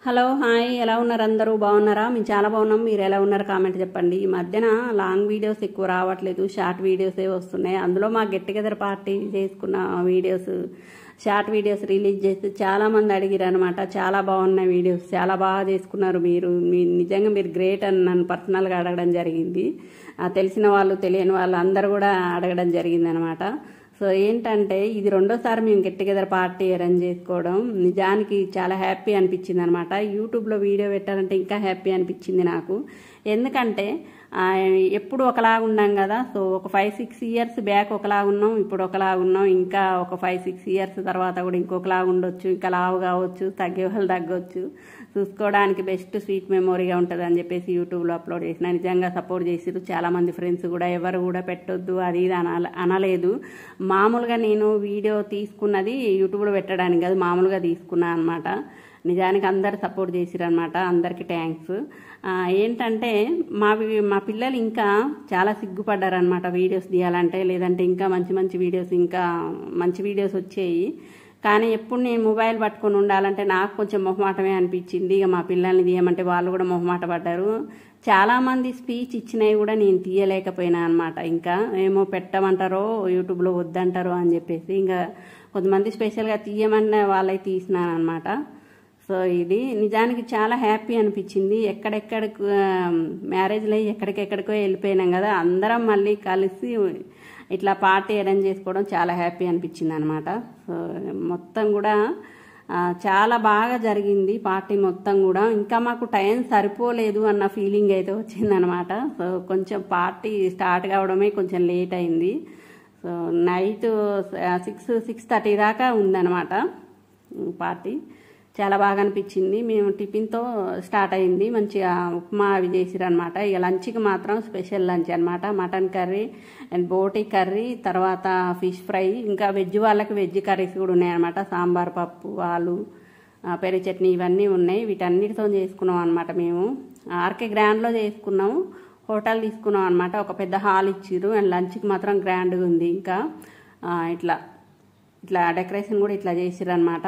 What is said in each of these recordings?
hello hi ఎలా ఉన్నారు అందరూ బాగున్నారా మేము చాలా బాగున్నాం మీరు ఎలా ఉన్నారు కామెంట్ చెప్పండి ఈ మధ్యన లాంగ్ వీడియోస్ ఎక్కువ రావట్లేదు షార్ట్ వీడియోసే వస్తున్నాయి అందులో మా గెట్ టుగెదర్ పార్టీ చేసుకున్న వీడియోస్ షార్ట్ వీడియోస్ రిలీజ్ చేసి చాలా మంది అడిగారు అనమాట చాలా బాగున్నాయి వీడియోస్ చాలా బాగా చేసుకున్నారు మీరు నిజంగా మీరు గ్రేట్ అని నన్ను పర్సనల్గా అడగడం జరిగింది తెలిసిన వాళ్ళు తెలియని వాళ్ళు అందరూ కూడా అడగడం జరిగింది అనమాట సో ఏంటంటే ఇది రెండోసారి మేము గెట్ టుగెదర్ పార్టీ అరేంజ్ చేసుకోవడం నిజానికి చాలా హ్యాపీ అనిపించింది అనమాట యూట్యూబ్లో వీడియో పెట్టాలంటే ఇంకా హ్యాపీ అనిపించింది నాకు ఎందుకంటే ఎప్పుడు ఒకలాగా ఉన్నాం కదా సో ఒక 5-6 ఇయర్స్ బ్యాక్ ఒకలాగా ఉన్నాం ఇప్పుడు ఒకలాగా ఉన్నాం ఇంకా ఒక 5-6 ఇయర్స్ తర్వాత కూడా ఇంకొకలాగా ఉండొచ్చు ఇంకా లావు కావచ్చు తగ్గే వాళ్ళు తగ్గొచ్చు చూసుకోవడానికి బెస్ట్ స్వీట్ మెమొరీగా ఉంటుంది అని చెప్పేసి యూట్యూబ్లో అప్లోడ్ చేసిన నిజంగా సపోర్ట్ చేసిరు చాలామంది ఫ్రెండ్స్ కూడా ఎవరు కూడా పెట్టొద్దు అది ఇది అనలేదు మామూలుగా నేను వీడియో తీసుకున్నది యూట్యూబ్లో పెట్టడానికి కాదు మామూలుగా తీసుకున్నాను అనమాట నిజానికి అందరు సపోర్ట్ చేసిరు అనమాట అందరికీ థ్యాంక్స్ ఏంటంటే మా పిల్లలు ఇంకా చాలా సిగ్గుపడ్డారు అనమాట వీడియోస్ తీయాలంటే లేదంటే ఇంకా మంచి వీడియోస్ వచ్చాయి కానీ ఎప్పుడు నేను మొబైల్ పట్టుకొని ఉండాలంటే నాకు కొంచెం మొహమాటమే అనిపించింది ఇక మా పిల్లల్ని తీయమంటే వాళ్ళు కూడా మొహమాట పడ్డారు చాలామంది స్పీచ్ ఇచ్చినవి కూడా నేను తీయలేకపోయినా అనమాట ఇంకా ఏమో పెట్టమంటారో యూట్యూబ్లో వద్దంటారో అని చెప్పేసి ఇంకా కొంతమంది స్పెషల్గా తీయమన్న వాళ్ళకి తీసినాను అనమాట సో ఇది నిజానికి చాలా హ్యాపీ అనిపించింది ఎక్కడెక్కడికి మ్యారేజ్లు అయ్యి ఎక్కడికెక్కడికో వెళ్ళిపోయినాం కదా అందరం మళ్ళీ కలిసి ఇట్లా పార్టీ అరేంజ్ చేసుకోవడం చాలా హ్యాపీ అనిపించింది అనమాట సో మొత్తం కూడా చాలా బాగా జరిగింది పార్టీ మొత్తం కూడా ఇంకా మాకు టైం సరిపోలేదు అన్న ఫీలింగ్ అయితే వచ్చిందనమాట సో కొంచెం పార్టీ స్టార్ట్ కావడమే కొంచెం లేట్ అయింది సో నైట్ 6-6:30 దాకా ఉందన్నమాట పార్టీ చాలా బాగా అనిపించింది మేము టిఫిన్తో స్టార్ట్ అయింది మంచిగా ఉప్మా అవి చేసిరనమాట ఇక లంచ్కి మాత్రం స్పెషల్ లంచ్ అనమాట mutton curry and boti curry తర్వాత ఫిష్ ఫ్రై ఇంకా వెజ్ వాళ్ళకి వెజ్ కర్రీస్ కూడా ఉన్నాయన్నమాట సాంబార్ పప్పు ఆలు పెరుగు చట్నీ ఇవన్నీ ఉన్నాయి వీటన్నిటితో చేసుకున్నాం అనమాట మేము ఆర్కే గ్రాండ్లో చేసుకున్నాము హోటల్ తీసుకున్నాం అనమాట ఒక పెద్ద హాల్ ఇచ్చిర్రు అండ్ లంచ్కి మాత్రం గ్రాండ్గా ఉంది ఇంకా ఇట్లా డెకరేషన్ కూడా ఇట్లా చేసిరనమాట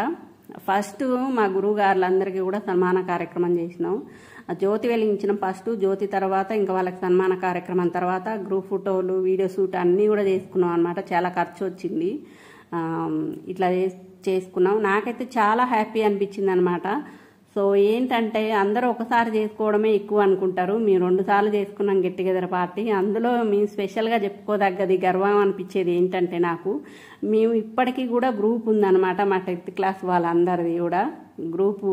ఫస్ట్ మా గురువు గారులందరికీ కూడా సన్మాన కార్యక్రమం చేసినాం జ్యోతి వెలిగించినాం ఫస్ట్ జ్యోతి తర్వాత ఇంకా వాళ్ళకి సన్మాన కార్యక్రమం తర్వాత గ్రూప్ ఫోటోలు వీడియో షూట్ అన్నీ కూడా చేసుకున్నాం అనమాట చాలా ఖర్చు వచ్చింది ఇట్లా చేసుకున్నాం నాకైతే చాలా హ్యాపీ అనిపించింది అనమాట సో ఏంటంటే అందరూ ఒకసారి చేసుకోవడమే ఎక్కువ అనుకుంటారు మేము 2 సార్లు చేసుకున్నాం గెట్ టుగెదర్ పార్టీ అందులో మేము స్పెషల్గా చెప్పుకోదగ్గది గర్వం అనిపించేది ఏంటంటే నాకు మేము ఇప్పటికీ కూడా గ్రూప్ ఉందన్నమాట మా 10th క్లాస్ వాళ్ళందరిది కూడా గ్రూపు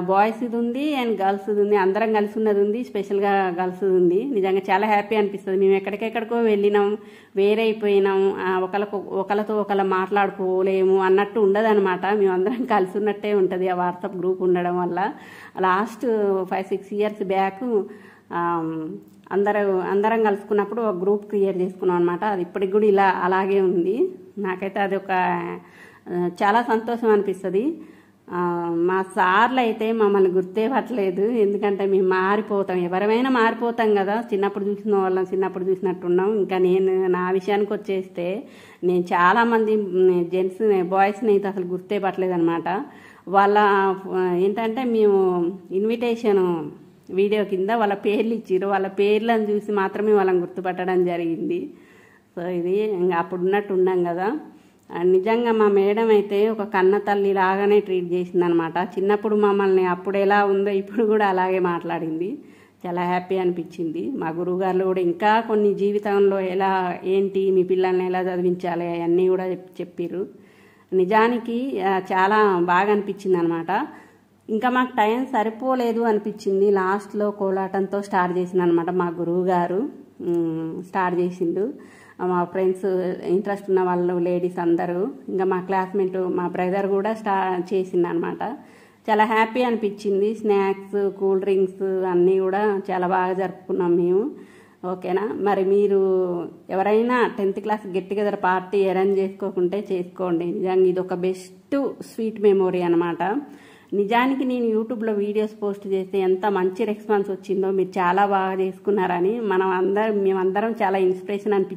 బాయ్స్ది ఉంది అండ్ గర్ల్స్ది ఉంది అందరం కలిసి ఉన్నది ఉంది స్పెషల్గా గర్ల్స్ది ఉంది నిజంగా చాలా హ్యాపీ అనిపిస్తుంది మేము ఎక్కడికెక్కడికో వెళ్ళినాం వేరైపోయినాం ఒకళ్ళతో ఒకళ్ళ మాట్లాడుకోలేము అన్నట్టు ఉండదన్నమాట మేము అందరం కలిసి ఉన్నట్టే ఉంటుంది ఆ వాట్సాప్ గ్రూప్ ఉండడం వల్ల లాస్ట్ 5-6 ఇయర్స్ బ్యాక్ అందరం కలుసుకున్నప్పుడు ఒక గ్రూప్ క్రియేట్ చేసుకున్నాం అనమాట అది ఇప్పటికి కూడా ఇలా అలాగే ఉంది నాకైతే అది చాలా సంతోషం అనిపిస్తుంది మా సార్లు అయితే మమ్మల్ని గుర్తే పట్టలేదు ఎందుకంటే మేము మారిపోతాం ఎవరైనా మారిపోతాం కదా చిన్నప్పుడు చూసిన వాళ్ళం చిన్నప్పుడు చూసినట్టున్నాం ఇంకా నా విషయానికి వచ్చేస్తే నేను చాలామంది జెంట్స్ బాయ్స్ని అయితే అసలు గుర్తే పట్టలేదు అనమాట వాళ్ళ ఏంటంటే మేము ఇన్విటేషన్ వీడియో కింద వాళ్ళ పేర్లు ఇచ్చిర్రు వాళ్ళ పేర్లను చూసి మాత్రమే వాళ్ళని గుర్తుపట్టడం జరిగింది సో ఇది ఇంకా అప్పుడు ఉన్నట్టు ఉన్నాం కదా నిజంగా మా మేడం అయితే ఒక కన్న తల్లి లాగానే ట్రీట్ చేసిందనమాట చిన్నప్పుడు మమ్మల్ని అప్పుడు ఎలా ఉందో ఇప్పుడు కూడా అలాగే మాట్లాడింది చాలా హ్యాపీ అనిపించింది మా గురువుగారు కూడా ఇంకా కొన్ని జీవితంలో ఎలా ఏంటి మీ పిల్లల్ని ఎలా చదివించాలి అవన్నీ కూడా చెప్పిర్రు నిజానికి చాలా బాగా అనిపించింది అనమాట ఇంకా మాకు టైం సరిపోలేదు అనిపించింది లాస్ట్లో కోలాటంతో స్టార్ట్ చేసింది అనమాట మా గురువు గారు స్టార్ట్ చేసిండు మా ఫ్రెండ్స్ ఇంట్రెస్ట్ ఉన్న వాళ్ళు లేడీస్ అందరూ ఇంకా మా క్లాస్మేట్ మా బ్రదర్ కూడా చేసింది అనమాట చాలా హ్యాపీ అనిపించింది స్నాక్స్ కూల్ డ్రింక్స్ అన్నీ కూడా చాలా బాగా జరుపుకున్నాం మేము ఓకేనా మరి మీరు ఎవరైనా 10th class get together party arrange చేసుకోకుంటే చేసుకోండి నిజంగా ఇది ఒక బెస్ట్ స్వీట్ మెమొరీ అనమాట నిజానికి నేను యూట్యూబ్లో వీడియోస్ పోస్ట్ చేస్తే ఎంత మంచి రెస్పాన్స్ వచ్చిందో మీరు చాలా బాగా చేసుకున్నారని మేమందరం చాలా ఇన్స్పిరేషన్ అనిపించింది